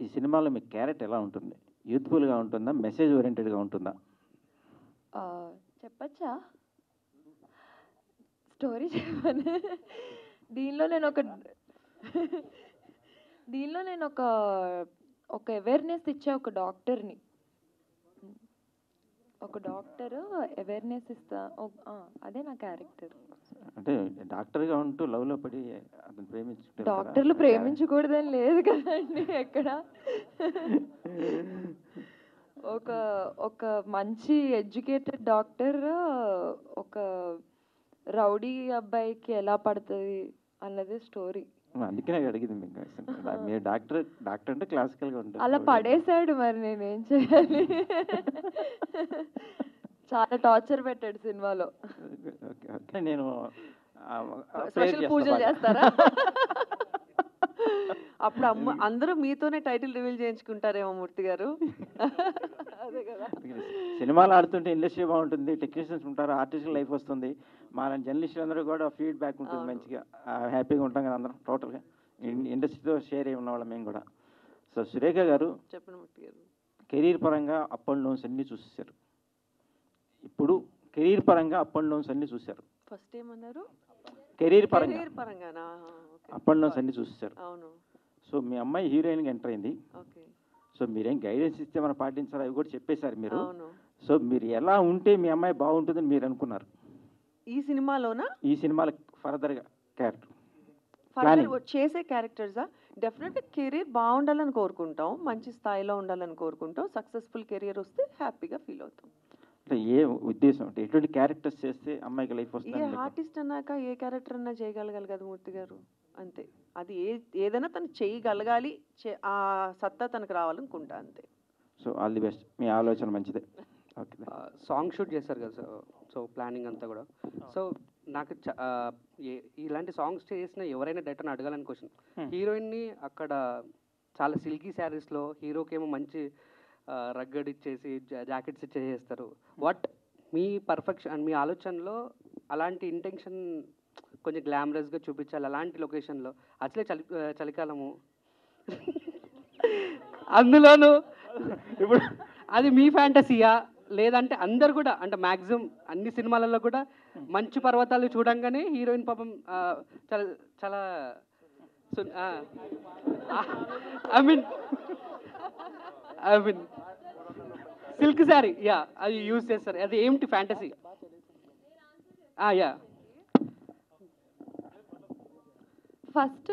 ఈ సినిమాలో మీ క్యారెక్టర్ ఎలా ఉంటుంది? యూత్ఫుల్గా ఉంటుందా, మెసేజ్ ఓరియంటెడ్గా ఉంటుందా? చెప్పచ్చా? స్టోరీ చెప్పను. దీనిలో నేను ఒక దీనిలో నేను ఒక అవేర్నెస్ ఇచ్చే ఒక డాక్టర్ని. ఒక డాక్టర్ అవేర్నెస్ ఇస్తా. అదే నా క్యారెక్టర్. అంటే డాక్టర్గా ఉంటూ లవ్లో పడి అతను ప్రేమించుకుంటారు. డాక్టర్లు ప్రేమించకూడదని లేదు కదండి ఎక్కడ. ఒక ఒక మంచి ఎడ్యుకేటెడ్ డాక్టర్ ఒక రౌడీ అబ్బాయికి ఎలా పడుతుంది అన్నది స్టోరీ. అందుకనే అడిగింది మీకు. మీరు డాక్టర్ అంటే క్లాసికల్గా ఉంటుంది. అలా పడేశాడు, మరి నేనేం చేయాలి? చాలా టార్చర్ పెట్టాడు సినిమాలో. Okay okay. నేను స్పెషల్ పూజలు చేస్తారా? అప్పుడు అందరూ మీతోనే టైటిల్ రివీల్ చేయించుకుంటారేమో మూర్తి గారు. అదే కదా. సినిమాలు ఆడుతుంటే ఇండస్ట్రీ బాగుంటుంది, టెక్నీషియన్స్ ఉంటారు, ఆర్టిస్టుల లైఫ్ వస్తుంది, మా జర్నలిస్టులు అందరూ కూడా ఫీడ్బ్యాక్ ఉంటుంది, మంచిగా హ్యాపీగా ఉంటాం కదా అందరం టోటల్గా ఇండస్ట్రీతో షేర్ అయి ఉన్నవాళ్ళం మేము కూడా. సో సురేఖ గారు చెప్పండి మూర్తి గారు. కెరీర్ పరంగా అప్ అండ్ డౌన్స్ అన్నీ చూసేశారు. ఇప్పుడు కెరీర్ పరంగా అప్ అండ్ డౌన్స్ అన్నీ చూశారు. ఫస్ట్ ఏమన్నారు? కెరీర్ పరంగా అప్ అండ్ డౌన్స్ అన్నీ చూసేశారు. అవును. సో మీ అమ్మాయి హీరోయిన్గా ఎంటర్ అయింది. ఓకే. సో మీరేం గైడెన్స్ ఇస్తే మనం పాటించాలి అవి కూడా చెప్పేశారు మీరు. అవును. సో మీరు ఎలా ఉంటే మీ అమ్మాయి బాగుంటుందని మీరు అనుకున్నారు ఈ సినిమాలోనా? ఈ సినిమాలో ఫర్దర్గా క్యారెక్టర్ చేసే క్యారెక్టర్సా? డెఫినెట్గా కెరీర్ బాగుండాలని కోరుకుంటాం, మంచి స్థాయిలో ఉండాలని కోరుకుంటాం. సక్సెస్ఫుల్ కెరియర్ వస్తే హ్యాపీగా ఫీల్ అవుతాం. అంటే ఏ ఉద్దేశం, అంటే ఎటువంటి క్యారెక్టర్స్ చేస్తే అమ్మాయికి లైఫ్ వస్తుంది? ఏ ఆర్టిస్ట్ అన్నాక ఏ క్యారెక్టర్ అన్నా చేయగలగాలి కదా మూర్తి గారు. అంతే. అది ఏదైనా తను చేయగలగాలి, ఆ సత్తా తనకు రావాలనుకుంటా, అంతే. సో ఆల్ ది బెస్ట్, మీ ఆలోచన మంచిదే. ఓకే. సాంగ్ షూట్ చేస్తారు కదా సార్, సో ప్లానింగ్ అంతా కూడా. సో నాకు ఇలాంటి సాంగ్స్ చేసిన ఎవరైనా డైరెక్టర్ని అడగాలని క్వశ్చన్. హీరోయిన్ని అక్కడ చాలా సిల్కీ శారీస్లో, హీరోకేమో మంచి రగ్గడ్ ఇచ్చేసి జాకెట్స్ ఇచ్చేసేస్తారు. వాట్ మీ పర్ఫెక్షన్, మీ ఆలోచనలో అలాంటి ఇంటెన్షన్ కొంచెం గ్లామరస్గా చూపించాలి అలాంటి లొకేషన్లో, అసలే చలికాలము అందులోనూ ఇప్పుడు అది మీ ఫ్యాంటసీయా, లేదంటే అందరు కూడా అంటే మ్యాక్సిమం అన్ని సినిమాలలో కూడా మంచు పర్వతాలు చూడంగానే హీరోయిన్ పాపం చాలా చాలా I mean silk sari, yeah, అది యూజ్ చేస్తారు. అది ఏమిటి ఫ్యాంటసీ? యా. ఫస్ట్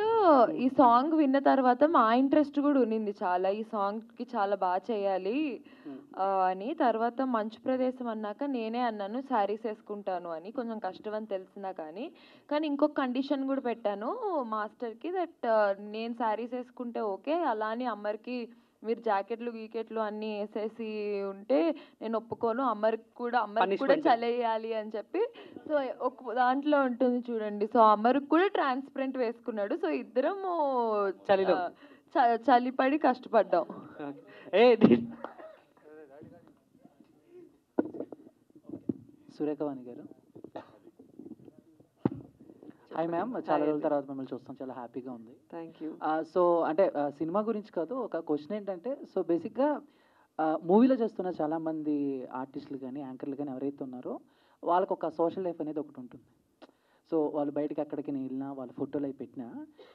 ఈ సాంగ్ విన్న తర్వాత మా ఇంట్రెస్ట్ కూడా ఉన్నింది చాలా, ఈ సాంగ్కి చాలా బాగా చేయాలి అని. తర్వాత మంచు ప్రదేశం అన్నాక నేనే అన్నాను శారీస్ వేసుకుంటాను అని, కొంచెం కష్టం అని తెలిసినా కానీ ఇంకొక కండిషన్ కూడా పెట్టాను మాస్టర్కి, దట్ నేను శారీస్ వేసుకుంటే ఓకే, అలా అని అమ్మరికి మీరు జాకెట్లు గీకెట్లు అన్నీ వేసేసి ఉంటే నేను ఒప్పుకోను, అమ్మరికి కూడా చలేయాలి అని చెప్పి. సో ఒక దాంట్లో ఉంటుంది చూడండి, సో అమ్మరికి కూడా ట్రాన్స్పరెంట్ వేసుకున్నాడు. సో ఇద్దరము చలిపడి కష్టపడ్డాం. సురేఖవాణి గారు, హాయ్ మ్యామ్, చాలా రోజుల తర్వాత మిమ్మల్ని చూస్తాం, చాలా హ్యాపీగా ఉంది. Thank you. సో అంటే సినిమా గురించి కాదు, ఒక క్వశ్చన్ ఏంటంటే, సో బేసిక్గా మూవీలో చేస్తున్న చాలామంది ఆర్టిస్టులు కానీ యాంకర్లు కానీ ఎవరైతే ఉన్నారో వాళ్ళకు ఒక సోషల్ లైఫ్ అనేది ఒకటి ఉంటుంది. సో వాళ్ళు బయటకి ఎక్కడికి వెళ్ళినా, వాళ్ళ ఫోటోలు అవి పెట్టినా,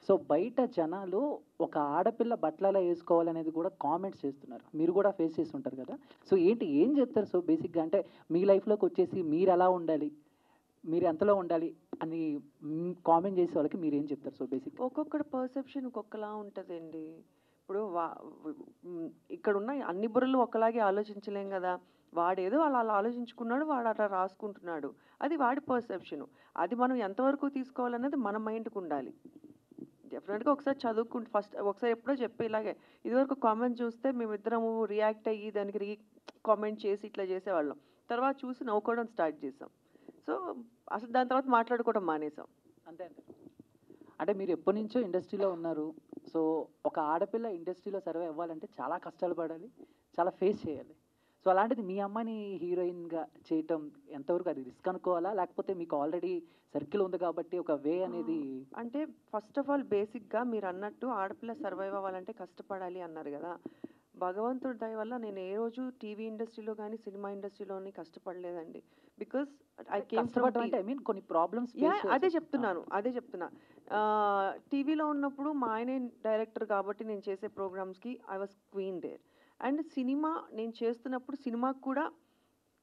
సో బయట జనాలు ఒక ఆడపిల్ల బట్టలలో వేసుకోవాలనేది కూడా కామెంట్స్ చేస్తున్నారు. మీరు కూడా ఫేస్ చేసి ఉంటారు కదా. సో ఏం చెప్తారు? సో బేసిక్గా అంటే మీ లైఫ్లోకి వచ్చేసి మీరు ఎలా ఉండాలి, మీరు ఎంతలో ఉండాలి అని కామెంట్ చేసే వాళ్ళకి మీరు ఏం చెప్తారు? సో బేసిక్ ఒక్కొక్కటి పర్సెప్షన్ ఒక్కొక్కలా ఉంటుందండి. ఇప్పుడు ఇక్కడ ఉన్న అన్ని బుర్రలు ఒకలాగే ఆలోచించలేం కదా. వాడేదో అలా ఆలోచించుకున్నాడు, వాడు అలా రాసుకుంటున్నాడు, అది వాడి పర్సెప్షను. అది మనం ఎంతవరకు తీసుకోవాలన్నది మన మైండ్కి ఉండాలి. డెఫినెట్గా ఒకసారి చదువుకుంటే ఫస్ట్ ఒకసారి ఎప్పుడో చెప్పే ఇలాగే ఇదివరకు కామెంట్ చూస్తే మేమిద్దరము రియాక్ట్ అయ్యి దానికి కామెంట్ చేసి ఇట్లా చేసేవాళ్ళం. తర్వాత చూసి నవ్వుకోవడం స్టార్ట్ చేసాం. సో అసలు దాని తర్వాత మాట్లాడుకోవడం మానేసాం. అంతే. అంటే మీరు ఎప్పటి నుంచో ఇండస్ట్రీలో ఉన్నారు. సో ఒక ఆడపిల్ల ఇండస్ట్రీలో సర్వే అవ్వాలంటే చాలా కష్టాలు పడాలి, చాలా ఫేస్ చేయాలి. సో అలాంటిది మీ అమ్మాయిని హీరోయిన్గా చేయటం ఎంతవరకు అది రిస్క్ అనుకోవాలా, లేకపోతే మీకు ఆల్రెడీ సర్కిల్ ఉంది కాబట్టి ఒక వే అనేది? అంటే ఫస్ట్ ఆఫ్ ఆల్ బేసిక్గా మీరు అన్నట్టు ఆడపిల్ల సర్వైవ్ అవ్వాలంటే కష్టపడాలి అన్నారు కదా. భగవంతుడి దయ వల్ల నేను ఏ రోజు టీవీ ఇండస్ట్రీలో కానీ సినిమా ఇండస్ట్రీలోని కష్టపడలేదండి. బికాస్ ఐ కేమ్ కష్టపడటం అంటే ఐ మీన్ కొన్ని ప్రాబ్లమ్స్ అదే చెప్తున్నా. టీవీలో ఉన్నప్పుడు మా ఆయనే డైరెక్టర్ కాబట్టి నేను చేసే ప్రోగ్రామ్స్కి I was queen there. And cinema నేను చేస్తున్నప్పుడు సినిమాకు కూడా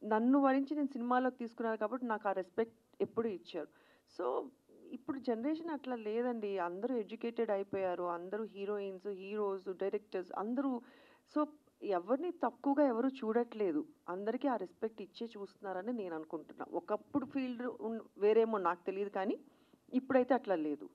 నన్ను వరించి నేను సినిమాలోకి తీసుకున్నారు కాబట్టి నాకు ఆ రెస్పెక్ట్ ఎప్పుడు ఇచ్చారు. సో ఇప్పుడు జనరేషన్ అట్లా లేదండి. అందరూ ఎడ్యుకేటెడ్ అయిపోయారు, అందరూ హీరోయిన్స్, హీరోస్, డైరెక్టర్స్ అందరూ. సో ఎవరిని తక్కువగా ఎవరు చూడట్లేదు, అందరికీ ఆ రెస్పెక్ట్ ఇచ్చే చూస్తున్నారని నేను అనుకుంటున్నా. ఒకప్పుడు ఫీల్డ్ వేరేమో నాకు తెలియదు కానీ ఇప్పుడైతే అట్లా లేదు.